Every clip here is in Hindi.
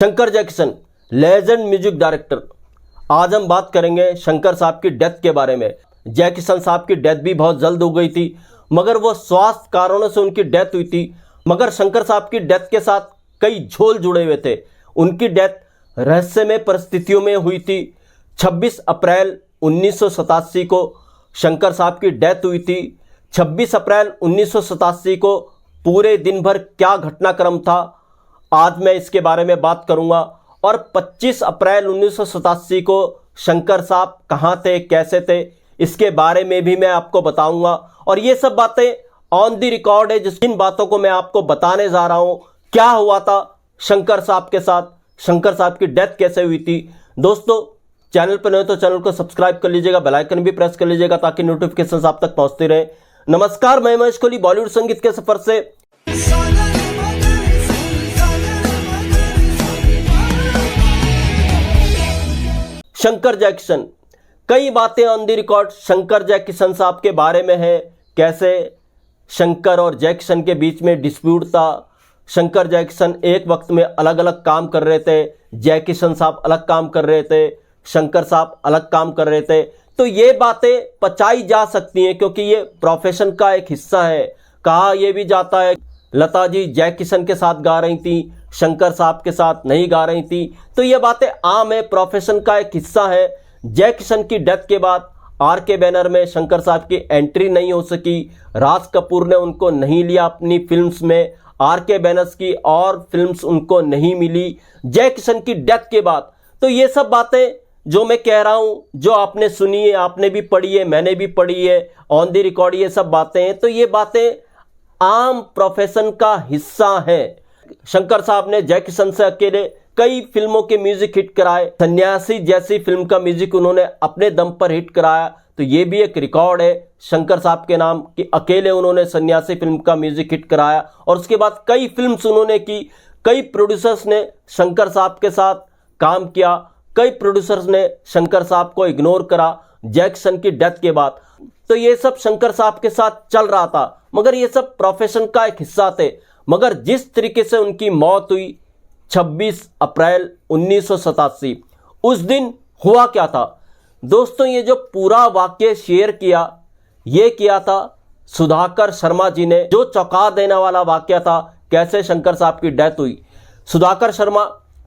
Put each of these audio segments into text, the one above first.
Shankar Jackson legend music director. आज हम बात करेंगे शंकर साहब की डेथ के बारे में। जैक्सन साहब की डेथ भी बहुत जल्द हो गई थी, मगर वो स्वास्थ्य कारणों से उनकी डेथ हुई थी। मगर शंकर साहब की डेथ के साथ कई झोल जुड़े हुए थे। उनकी डेथ रहस्यमय परिस्थितियों में हुई थी। 26 अप्रैल 1987 को शंकर साहब की डेथ हुई थी। 26 अप्रैल 1987 को पूरे दिन भर क्या घटनाक्रम था, आज मैं इसके बारे में बात करूंगा। और 25 अप्रैल 1987 को शंकर साहब कहाँ थे, कैसे थे, इसके बारे में भी मैं आपको बताऊंगा। और ये सब बातें ऑन द रिकॉर्ड है, जिन बातों को मैं आपको बताने जा रहा हूं। क्या हुआ था शंकर साहब के साथ, शंकर साहब की डेथ कैसे हुई थी। दोस्तों, चैनल पर नए तो चैनल को सब्सक्राइब कर लीजिएगा, बेल आइकन भी प्रेस कर लीजिएगा ताकि नोटिफिकेशन आप तक पहुंचते रहे। नमस्कार, मैं महेश कोहली बॉलीवुड संगीत के सफर से। शंकर जैक्सन, कई बातें on the record Shankar Jackson साहब के बारे में है। कैसे शंकर और जैक्सन के बीच में डिस्प्यूट था। शंकर जैक्सन एक वक्त में अलग अलग काम कर रहे थे, जैक्सन साहब अलग काम कर रहे थे, शंकर साहब अलग काम कर रहे थे। तो ये बातें पचाई जा सकती हैं क्योंकि ये प्रोफेशन का एक हिस्सा है। कहा यह भी जाता है लता जी जैक्सन के साथ गा रही थी, शंकर साहब के साथ नहीं गा रही थी। तो ये बातें आम है, प्रोफेशन का एक हिस्सा है। जैक्सन की डेथ के बाद आरके बैनर में शंकर साहब की एंट्री नहीं हो सकी। राज कपूर ने उनको नहीं लिया अपनी फिल्म्स में, आरके बैनर्स की और फिल्म्स उनको नहीं मिली जैक्सन की डेथ के बाद। तो ये सब बातें जो मैं कह रहा हूं, जो आपने सुनी है, आपने भी पढ़ी है, मैंने भी पढ़ी है, ऑन द रिकॉर्ड ये सब बातें हैं। तो ये बातें आम प्रोफेशन का हिस्सा है। शंकर साहब ने जैक्सन से अकेले कई फिल्मों के म्यूजिक हिट कराए। सन्यासी जैसी फिल्म का म्यूजिक उन्होंने अपने दम पर हिट कराया। तो ये भी एक रिकॉर्ड है शंकर साहब के नाम कि अकेले उन्होंने सन्यासी फिल्म का म्यूजिक हिट कराया। और उसके बाद कई फिल्म्स उन्होंने की। कई प्रोड्यूसर्स ने शंकर साहब के साथ काम किया, कई प्रोड्यूसर्स ने शंकर साहब को इग्नोर करा जैक्सन की डेथ के बाद। तो ये सब शंकर साहब के साथ चल रहा था, मगर ये सब प्रोफेशन का एक हिस्सा थे। मगर जिस तरीके से उनकी मौत हुई 26 अप्रैल 1987, उस दिन हुआ क्या था दोस्तों। ये जो पूरा वाक्य शेयर किया, ये किया था सुधाकर शर्मा जी ने। जो चौंका देने वाला वाक्य था, कैसे शंकर साहब की डेथ हुई। सुधाकर शर्मा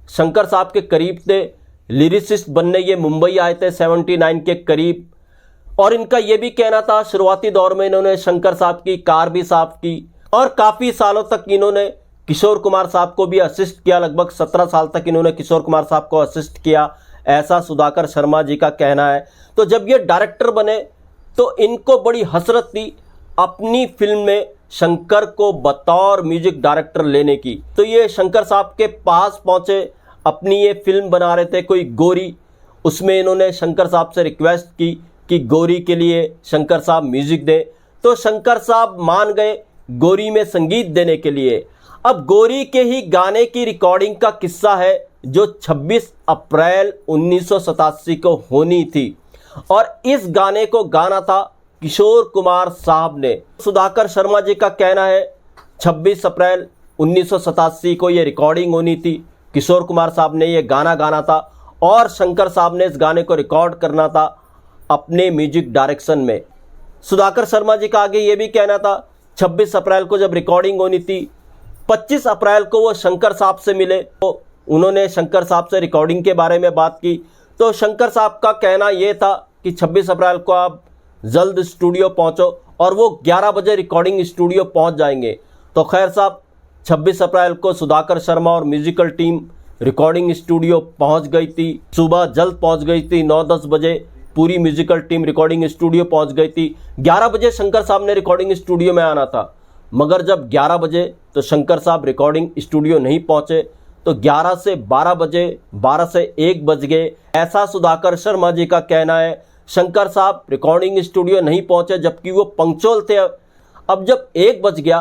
शंकर साहब के करीब थे, लिरिसिस्ट बनने ये मुंबई आए थे 79 के करीब। और इनका यह भी कहना था, शुरुआती दौर में इन्होंने शंकर साहब की कार भी साफ की और काफ़ी सालों तक इन्होंने किशोर कुमार साहब को भी असिस्ट किया। लगभग 17 साल तक इन्होंने किशोर कुमार साहब को असिस्ट किया, ऐसा सुधाकर शर्मा जी का कहना है। तो जब ये डायरेक्टर बने तो इनको बड़ी हसरत थी अपनी फिल्म में शंकर को बतौर म्यूजिक डायरेक्टर लेने की। तो ये शंकर साहब के पास पहुंचे, अपनी ये फिल्म बना रहे थे कोई गोरी। उसमें इन्होंने शंकर साहब से रिक्वेस्ट की कि गोरी के लिए शंकर साहब म्यूजिक दे। तो शंकर साहब मान गए गोरी में संगीत देने के लिए। अब गोरी के ही गाने की रिकॉर्डिंग का किस्सा है जो 26 अप्रैल 1987 को होनी थी। और इस गाने को गाना था किशोर कुमार साहब ने। सुधाकर शर्मा जी का कहना है 26 अप्रैल 1987 को ये रिकॉर्डिंग होनी थी, किशोर कुमार साहब ने ये गाना गाना था और शंकर साहब ने इस गाने को रिकॉर्ड करना था अपने म्यूजिक डायरेक्शन में। सुधाकर शर्मा जी का आगे ये भी कहना था 26 अप्रैल को जब रिकॉर्डिंग होनी थी, 25 अप्रैल को वो शंकर साहब से मिले। तो उन्होंने शंकर साहब से रिकॉर्डिंग के बारे में बात की। तो शंकर साहब का कहना ये था कि 26 अप्रैल को आप जल्द स्टूडियो पहुंचो, और वो 11 बजे रिकॉर्डिंग स्टूडियो पहुंच जाएंगे। तो खैर साहब 26 अप्रैल को सुधाकर शर्मा और म्यूजिकल टीम रिकॉर्डिंग स्टूडियो पहुंच गई थी। सुबह जल्द पहुंच गई थी, 9-10 बजे पूरी म्यूजिकल टीम रिकॉर्डिंग स्टूडियो पहुंच गई थी। 11 बजे शंकर साहब ने रिकॉर्डिंग स्टूडियो में आना था, मगर जब 11 बजे तो शंकर साहब रिकॉर्डिंग स्टूडियो नहीं पहुंचे। तो 11 से 12 बजे, 12 से 1 बज गए, ऐसा सुधाकर शर्मा जी का कहना है। शंकर साहब रिकॉर्डिंग स्टूडियो नहीं पहुंचे जबकि वो पंक्चुअल थे। अब जब 1 बज गया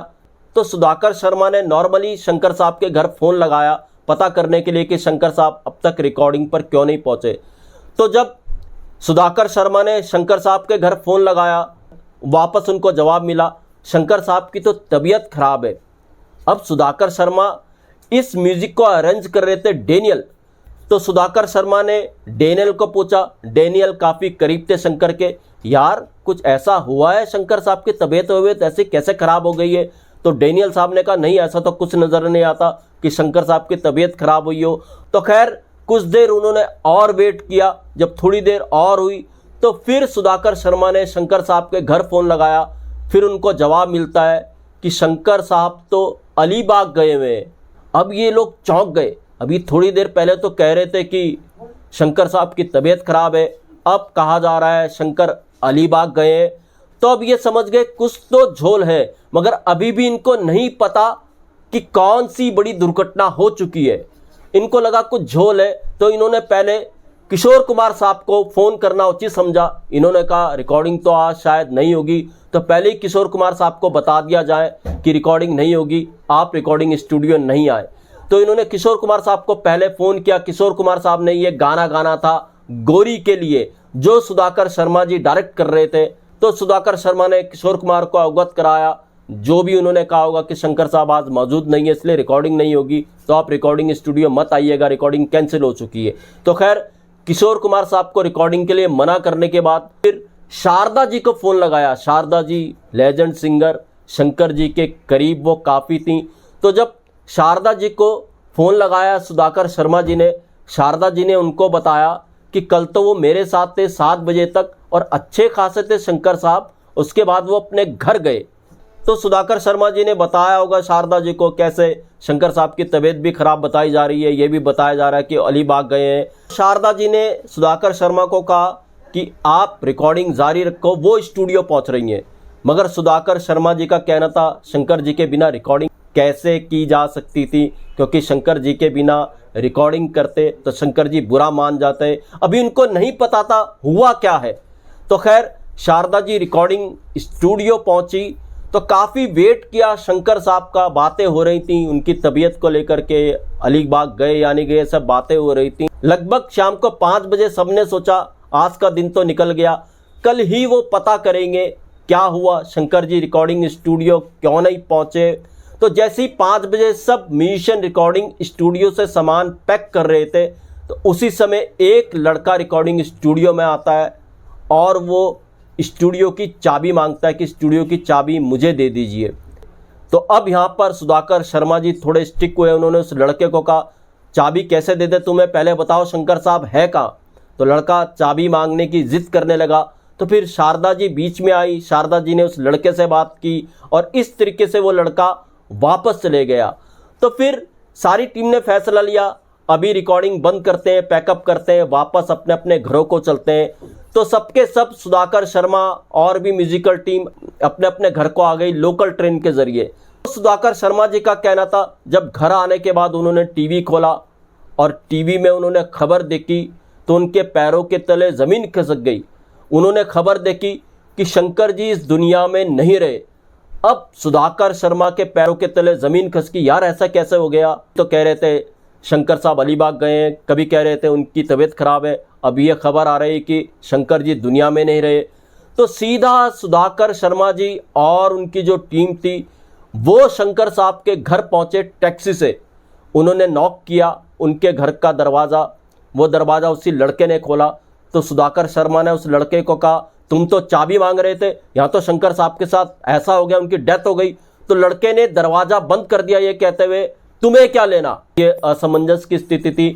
तो सुधाकर शर्मा ने नॉर्मली शंकर साहब के घर फ़ोन लगाया पता करने के लिए कि शंकर साहब अब तक रिकॉर्डिंग पर क्यों नहीं पहुंचे। तो जब सुधाकर शर्मा ने शंकर साहब के घर फ़ोन लगाया, वापस उनको जवाब मिला शंकर साहब की तो तबीयत खराब है। अब सुधाकर शर्मा इस म्यूजिक को अरेंज कर रहे थे डेनियल। तो सुधाकर शर्मा ने डेनियल को पूछा, डेनियल काफ़ी करीब थे शंकर के, यार कुछ ऐसा हुआ है शंकर साहब की तबीयत ऐसे कैसे ख़राब हो गई है? तो डेनियल साहब ने कहा, नहीं ऐसा तो कुछ नज़र नहीं आता कि शंकर साहब की तबीयत खराब हुई हो। तो खैर कुछ देर उन्होंने और वेट किया। जब थोड़ी देर और हुई तो फिर सुधाकर शर्मा ने शंकर साहब के घर फ़ोन लगाया। फिर उनको जवाब मिलता है कि शंकर साहब तो अलीबाग गए हुए हैं। अब ये लोग चौंक गए। अभी थोड़ी देर पहले तो कह रहे थे कि शंकर साहब की तबीयत खराब है, अब कहा जा रहा है शंकर अलीबाग गए हैं। तो अब ये समझ गए कुछ तो झोल है, मगर अभी भी इनको नहीं पता कि कौन सी बड़ी दुर्घटना हो चुकी है। इनको लगा कुछ झोल है, तो इन्होंने पहले किशोर कुमार साहब को फ़ोन करना उचित समझा। इन्होंने कहा रिकॉर्डिंग तो आज शायद नहीं होगी, तो पहले ही किशोर कुमार साहब को बता दिया जाए कि रिकॉर्डिंग नहीं होगी, आप रिकॉर्डिंग स्टूडियो नहीं आए। तो इन्होंने किशोर कुमार साहब को पहले फ़ोन किया। किशोर कुमार साहब ने ये गाना गाना था गोरी के लिए, जो सुधाकर शर्मा जी डायरेक्ट कर रहे थे। तो सुधाकर शर्मा ने किशोर कुमार को अवगत कराया, जो भी उन्होंने कहा होगा कि शंकर साहब आज मौजूद नहीं है इसलिए रिकॉर्डिंग नहीं होगी, तो आप रिकॉर्डिंग स्टूडियो मत आइएगा, रिकॉर्डिंग कैंसिल हो चुकी है। तो खैर किशोर कुमार साहब को रिकॉर्डिंग के लिए मना करने के बाद फिर शारदा जी को फ़ोन लगाया। शारदा जी लेजेंड सिंगर, शंकर जी के करीब वो काफ़ी थी। तो जब शारदा जी को फ़ोन लगाया सुधाकर शर्मा जी ने, शारदा जी ने उनको बताया कि कल तो वो मेरे साथ थे 7 बजे तक और अच्छे खासे थे शंकर साहब, उसके बाद वो अपने घर गए। तो सुधाकर शर्मा जी ने बताया होगा शारदा जी को कैसे शंकर साहब की तबीयत भी खराब बताई जा रही है, ये भी बताया जा रहा है कि अलीबाग गए हैं। शारदा जी ने सुधाकर शर्मा को कहा कि आप रिकॉर्डिंग जारी रखो, वो स्टूडियो पहुंच रही हैं। मगर सुधाकर शर्मा जी का कहना था शंकर जी के बिना रिकॉर्डिंग कैसे की जा सकती थी, क्योंकि शंकर जी के बिना रिकॉर्डिंग करते तो शंकर जी बुरा मान जाते। अभी उनको नहीं पता था हुआ क्या है। तो खैर शारदा जी रिकॉर्डिंग स्टूडियो पहुंची तो काफ़ी वेट किया शंकर साहब का, बातें हो रही थी उनकी तबीयत को लेकर के, अलीबाग गए या नहीं गए सब बातें हो रही थी। लगभग शाम को 5 बजे सबने सोचा आज का दिन तो निकल गया, कल ही वो पता करेंगे क्या हुआ, शंकर जी रिकॉर्डिंग स्टूडियो क्यों नहीं पहुंचे। तो जैसे ही 5 बजे सब म्यूजिशियन रिकॉर्डिंग स्टूडियो से सामान पैक कर रहे थे, तो उसी समय एक लड़का रिकॉर्डिंग स्टूडियो में आता है और वो स्टूडियो की चाबी मांगता है कि स्टूडियो की चाबी मुझे दे दीजिए। तो अब यहाँ पर सुधाकर शर्मा जी थोड़े स्टिक हुए। उन्होंने उस लड़के को कहा चाबी कैसे दे दे तुम्हें, पहले बताओ शंकर साहब है कहाँ। तो लड़का चाबी मांगने की जिद करने लगा। तो फिर शारदा जी बीच में आई। शारदा जी ने उस लड़के से बात की और इस तरीके से वो लड़का वापस चले गया। तो फिर सारी टीम ने फैसला लिया अभी रिकॉर्डिंग बंद करते हैं, पैकअप करते हैं, वापस अपने अपने घरों को चलते हैं। तो सबके सब सुधाकर शर्मा और भी म्यूजिकल टीम अपने अपने घर को आ गई लोकल ट्रेन के जरिए। तो सुधाकर शर्मा जी का कहना था जब घर आने के बाद उन्होंने टीवी खोला और टीवी में उन्होंने खबर देखी तो उनके पैरों के तले ज़मीन खिसक गई। उन्होंने खबर देखी कि शंकर जी इस दुनिया में नहीं रहे। अब सुधाकर शर्मा के पैरों के तले ज़मीन खिसकी, यार ऐसा कैसे हो गया। तो कह रहे थे शंकर साहब अलीबाग गए हैं, कभी कह रहे थे उनकी तबीयत खराब है, अब ये खबर आ रही कि शंकर जी दुनिया में नहीं रहे। तो सीधा सुधाकर शर्मा जी और उनकी जो टीम थी वो शंकर साहब के घर पहुंचे टैक्सी से। उन्होंने नॉक किया उनके घर का दरवाज़ा, वो दरवाज़ा उसी लड़के ने खोला। तो सुधाकर शर्मा ने उस लड़के को कहा तुम तो चाबी मांग रहे थे, यहाँ तो शंकर साहब के साथ ऐसा हो गया, उनकी डेथ हो गई। तो लड़के ने दरवाज़ा बंद कर दिया ये कहते हुए तुम्हें क्या लेना। ये असमंजस की स्थिति थी।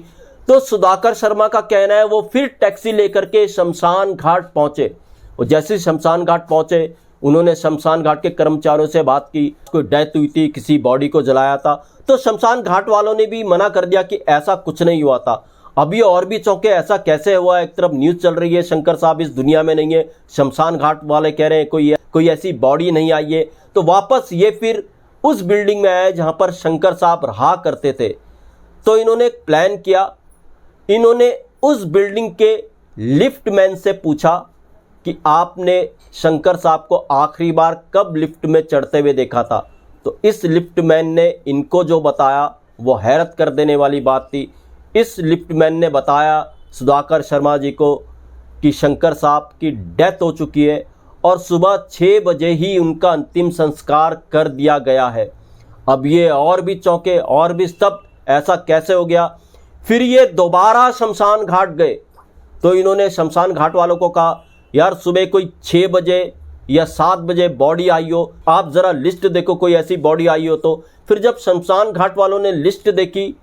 तो सुधाकर शर्मा का कहना है वो फिर टैक्सी लेकर के शमशान घाट पहुंचे। और जैसे शमशान घाट पहुंचे उन्होंने शमशान घाट के कर्मचारियों से बात की, कोई डेथ हुई थी, किसी बॉडी को जलाया था। तो शमशान घाट वालों ने भी मना कर दिया कि ऐसा कुछ नहीं हुआ था। अभी और भी चौंके ऐसा कैसे हुआ, एक तरफ न्यूज़ चल रही है शंकर साहब इस दुनिया में नहीं है, शमशान घाट वाले कह रहे हैं कोई ऐसी बॉडी नहीं आई है। तो वापस ये फिर उस बिल्डिंग में आए जहाँ पर शंकर साहब रहा करते थे। तो इन्होंने एक प्लान किया, इन्होंने उस बिल्डिंग के लिफ्ट मैन से पूछा कि आपने शंकर साहब को आखिरी बार कब लिफ्ट में चढ़ते हुए देखा था। तो इस लिफ्ट मैन ने इनको जो बताया वो हैरत कर देने वाली बात थी। इस लिफ्ट मैन ने बताया सुधाकर शर्मा जी को कि शंकर साहब की डेथ हो चुकी है और सुबह 6 बजे ही उनका अंतिम संस्कार कर दिया गया है। अब ये और भी चौंके और भी स्तब्ध ऐसा कैसे हो गया। फिर ये दोबारा शमशान घाट गए तो इन्होंने शमशान घाट वालों को कहा यार सुबह कोई 6 बजे या 7 बजे बॉडी आई हो, आप ज़रा लिस्ट देखो कोई ऐसी बॉडी आई हो। तो फिर जब शमशान घाट वालों ने लिस्ट देखी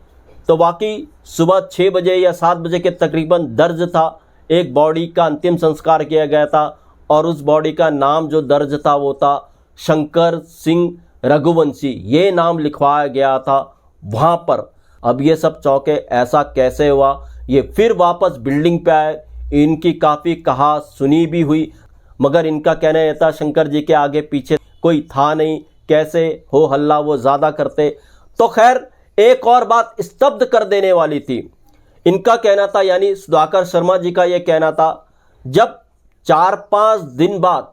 तो वाकई सुबह 6 बजे या 7 बजे के तकरीबन दर्ज था, एक बॉडी का अंतिम संस्कार किया गया था और उस बॉडी का नाम जो दर्ज था वो था शंकर सिंह रघुवंशी, ये नाम लिखवाया गया था वहाँ पर। अब ये सब चौंके, ऐसा कैसे हुआ। ये फिर वापस बिल्डिंग पे आए, इनकी काफ़ी कहा सुनी भी हुई, मगर इनका कहना यह था शंकर जी के आगे पीछे कोई था नहीं, कैसे हो हल्ला वो ज़्यादा करते। तो खैर एक और बात स्तब्ध कर देने वाली थी। इनका कहना था, यानी सुधाकर शर्मा जी का ये कहना था, जब 4-5 दिन बाद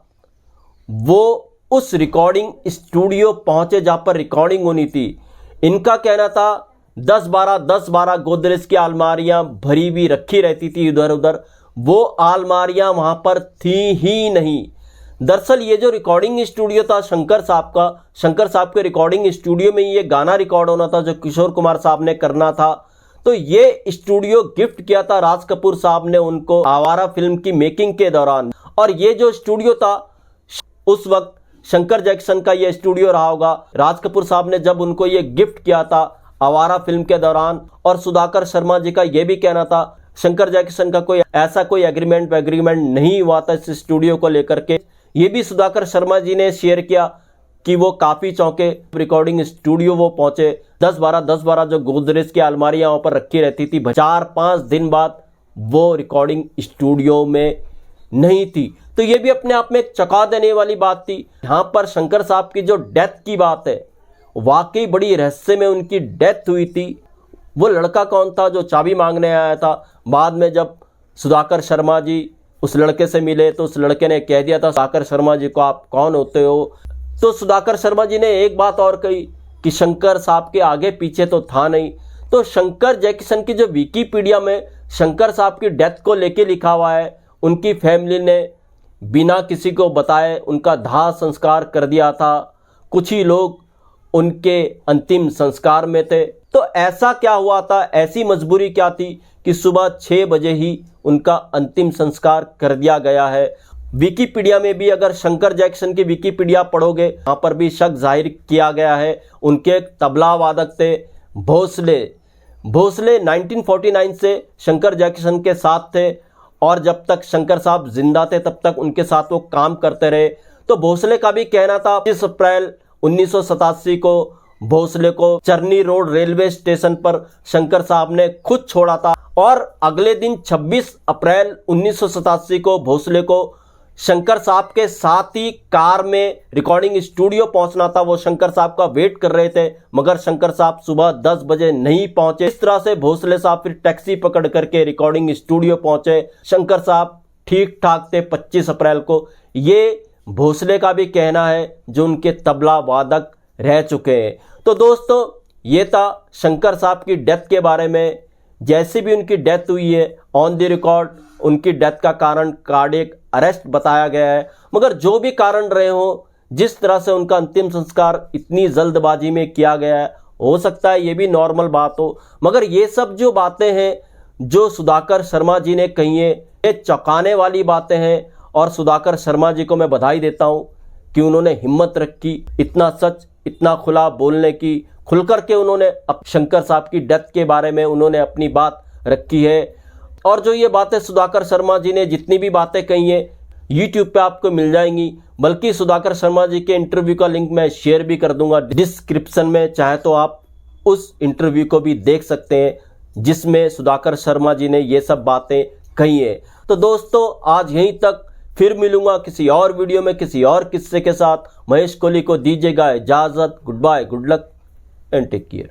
वो उस रिकॉर्डिंग स्टूडियो पहुंचे जहां पर रिकॉर्डिंग होनी थी, इनका कहना था 10-12 गोदरेज की अलमारियां भरी भी रखी रहती थी इधर उधर, वो अलमारियां वहां पर थी ही नहीं। दरअसल ये जो रिकॉर्डिंग स्टूडियो था शंकर साहब के रिकॉर्डिंग स्टूडियो में ये गाना रिकॉर्ड होना था जो किशोर कुमार साहब ने करना था। तो ये स्टूडियो गिफ्ट किया था राज कपूर साहब ने उनको आवारा फिल्म की मेकिंग के दौरान। और ये जो स्टूडियो था उस वक्त शंकर जैक्सन का ये स्टूडियो रहा होगा। राज कपूर साहब ने जब उनको ये गिफ्ट किया था आवारा फिल्म के दौरान, और सुधाकर शर्मा जी का ये भी कहना था शंकर जैक्सन का कोई एग्रीमेंट नहीं हुआ था इस स्टूडियो को लेकर के। ये भी सुधाकर शर्मा जी ने शेयर किया कि वो काफ़ी चौंके। रिकॉर्डिंग स्टूडियो वो पहुंचे, 10-12 जो गोदरेज की अलमारियां वहाँ पर रखी रहती थी, 4-5 दिन बाद वो रिकॉर्डिंग स्टूडियो में नहीं थी। तो ये भी अपने आप में एक चौंका देने वाली बात थी। यहाँ पर शंकर साहब की जो डेथ की बात है, वाकई बड़ी रहस्य में उनकी डेथ हुई थी। वो लड़का कौन था जो चाबी मांगने आया था? बाद में जब सुधाकर शर्मा जी उस लड़के से मिले तो उस लड़के ने कह दिया था सुधाकर शर्मा जी को आप कौन होते हो। तो सुधाकर शर्मा जी ने एक बात और कही कि शंकर साहब के आगे पीछे तो था नहीं। तो शंकर जैक्सन की जो विकिपीडिया में शंकर साहब की डेथ को लेके लिखा हुआ है, उनकी फैमिली ने बिना किसी को बताए उनका दाह संस्कार कर दिया था, कुछ ही लोग उनके अंतिम संस्कार में थे। तो ऐसा क्या हुआ था, ऐसी मजबूरी क्या थी कि सुबह 6 बजे ही उनका अंतिम संस्कार कर दिया गया है। विकिपीडिया में भी अगर शंकर जैक्सन की विकिपीडिया पढ़ोगे, यहाँ पर भी शक जाहिर किया गया है। उनके एक तबला वादक थे भोसले 1949 से शंकर जैक्सन के साथ थे, और जब तक शंकर साहब जिंदा थे तब तक उनके साथ वो काम करते रहे। तो भोसले का भी कहना था 25 अप्रैल 1987 को भोसले को चरनी रोड रेलवे स्टेशन पर शंकर साहब ने खुद छोड़ा था, और अगले दिन 26 अप्रैल 1987 को भोसले को शंकर साहब के साथ ही कार में रिकॉर्डिंग स्टूडियो पहुंचना था। वो शंकर साहब का वेट कर रहे थे, मगर शंकर साहब सुबह 10 बजे नहीं पहुंचे। इस तरह से भोसले साहब फिर टैक्सी पकड़ करके रिकॉर्डिंग स्टूडियो पहुंचे। शंकर साहब ठीक ठाक थे 25 अप्रैल को। ये भोसले का भी कहना है जो उनके तबला वादक रह चुके हैं। तो दोस्तों ये था शंकर साहब की डेथ के बारे में। जैसे भी उनकी डेथ हुई है, ऑन द रिकॉर्ड उनकी डेथ का कारण कार्डियक अरेस्ट बताया गया है। मगर जो भी कारण रहे हो, जिस तरह से उनका अंतिम संस्कार इतनी जल्दबाजी में किया गया है, हो सकता है ये भी नॉर्मल बात हो। मगर ये सब जो बातें हैं जो सुधाकर शर्मा जी ने कही है, ये चौंकाने वाली बातें हैं। और सुधाकर शर्मा जी को मैं बधाई देता हूँ कि उन्होंने हिम्मत रखी, इतना सच इतना खुला बोलने की, खुल कर के उन्होंने अब शंकर साहब की डेथ के बारे में उन्होंने अपनी बात रखी है। और जो ये बातें सुधाकर शर्मा जी ने जितनी भी बातें कही हैं यूट्यूब पे आपको मिल जाएंगी, बल्कि सुधाकर शर्मा जी के इंटरव्यू का लिंक मैं शेयर भी कर दूंगा डिस्क्रिप्शन में, चाहे तो आप उस इंटरव्यू को भी देख सकते हैं जिसमें सुधाकर शर्मा जी ने ये सब बातें कही हैं। तो दोस्तों आज यहीं तक, फिर मिलूंगा किसी और वीडियो में किसी और किस्से के साथ। महेश कोहली को दीजिएगा इजाजत। Goodbye, good luck and take care.